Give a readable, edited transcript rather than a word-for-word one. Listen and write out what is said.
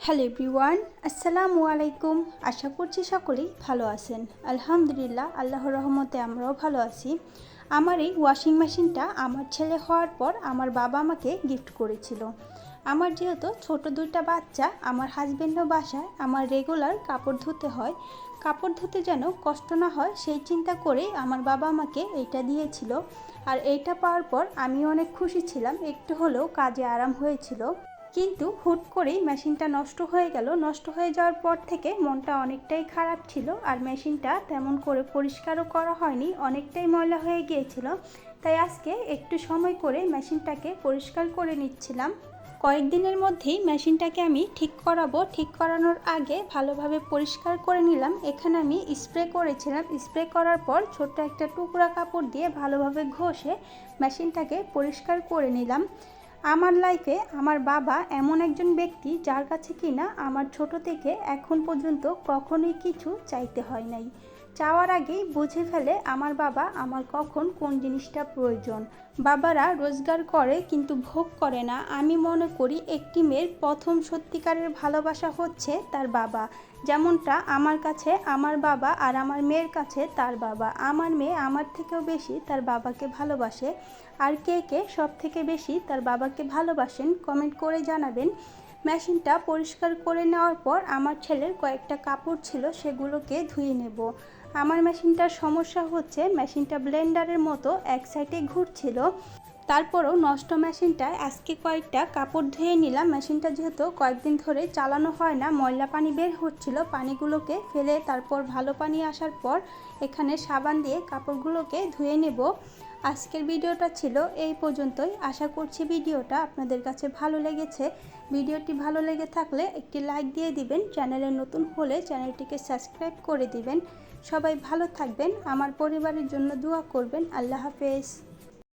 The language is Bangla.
হ্যালো এভরিওয়ান, আসসালামু আলাইকুম। আশা করছি সকলেই ভালো আছেন। আলহামদুলিল্লাহ, আল্লাহর রহমতে আমরাও ভালো আছি। আমার এই ওয়াশিং মেশিনটা আমার ছেলে হওয়ার পর আমার বাবা আমাকে গিফট করেছিল। আমার যেহেতু ছোট দুইটা বাচ্চা, আমার হাজব্যান্ডও বাসায়, আমার রেগুলার কাপড় ধুতে হয়। কাপড় ধুতে যেন কষ্ট না হয় সেই চিন্তা করেই আমার বাবা আমাকে এইটা দিয়েছিল। আর এইটা পাওয়ার পর আমি অনেক খুশি ছিলাম, একটু হলেও কাজে আরাম হয়েছিল। কিন্তু হুট করেই মেশিনটা নষ্ট হয়ে গেল। নষ্ট হয়ে যাওয়ার পর থেকে মনটা অনেকটাই খারাপ ছিল। আর মেশিনটা তেমন করে পরিষ্কারও করা হয়নি, অনেকটাই ময়লা হয়ে গিয়েছিল। তাই আজকে একটু সময় করে মেশিনটাকে পরিষ্কার করে নিচ্ছিলাম। কয়েকদিনের মধ্যেই মেশিনটাকে আমি ঠিক করাবো। ঠিক করানোর আগে ভালোভাবে পরিষ্কার করে নিলাম। এখানে আমি স্প্রে করেছিলাম। স্প্রে করার পর ছোট্ট একটা টুকরা কাপড় দিয়ে ভালোভাবে ঘষে মেশিনটাকে পরিষ্কার করে নিলাম। আমার লাইফে আমার বাবা এমন একজন ব্যক্তি যার কাছে কিনা আমার ছোট থেকে এখন পর্যন্ত কখনোই কিছু চাইতে হয় নাই। চাওয়ার আগেই বুঝে ফেলে আমার বাবা আমার কখন কোন জিনিসটা প্রয়োজন। বাবারা রোজগার করে কিন্তু ভোগ করে না। আমি মনে করি একটি মেয়ের প্রথম সত্যিকারের ভালোবাসা হচ্ছে তার বাবা। যেমনটা আমার কাছে আমার বাবা আর আমার মেয়ের কাছে তার বাবা। আমার মেয়ে আমার থেকেও বেশি তার বাবাকে ভালোবাসে। আর কে কে সব থেকে বেশি তার বাবাকে ভালোবাসেন কমেন্ট করে জানাবেন। মেশিনটা পরিষ্কার করে নেওয়ার পর আমার ছেলের কয়েকটা কাপড় ছিল, সেগুলোকে ধুয়ে নেব। আমার মেশিনটার সমস্যা হচ্ছে মেশিনটা ব্লেন্ডারের মতো এক সাইডে ঘুরছিল। তারপরও নষ্ট মেশিনটায় আজকে কয়েকটা কাপড় ধুয়ে নিলাম। মেশিনটা যেহেতু কয়েকদিন ধরে চালানো হয় না, ময়লা পানি বের হচ্ছিল, পানিগুলোকে ফেলে তারপর ভালো পানি আসার পর এখানে সাবান দিয়ে কাপড়গুলোকে ধুয়ে নেব। আজকের ভিডিওটা ছিল এই পর্যন্তই। আশা করছি ভিডিওটা আপনাদের কাছে ভালো লেগেছে। ভিডিওটি ভালো লেগে থাকলে একটি লাইক দিয়ে দিবেন। চ্যানেলে নতুন হলে চ্যানেলটিকে সাবস্ক্রাইব করে দিবেন। সবাই ভালো থাকবেন, আমার পরিবারের জন্য দোয়া করবেন। আল্লাহ হাফেজ।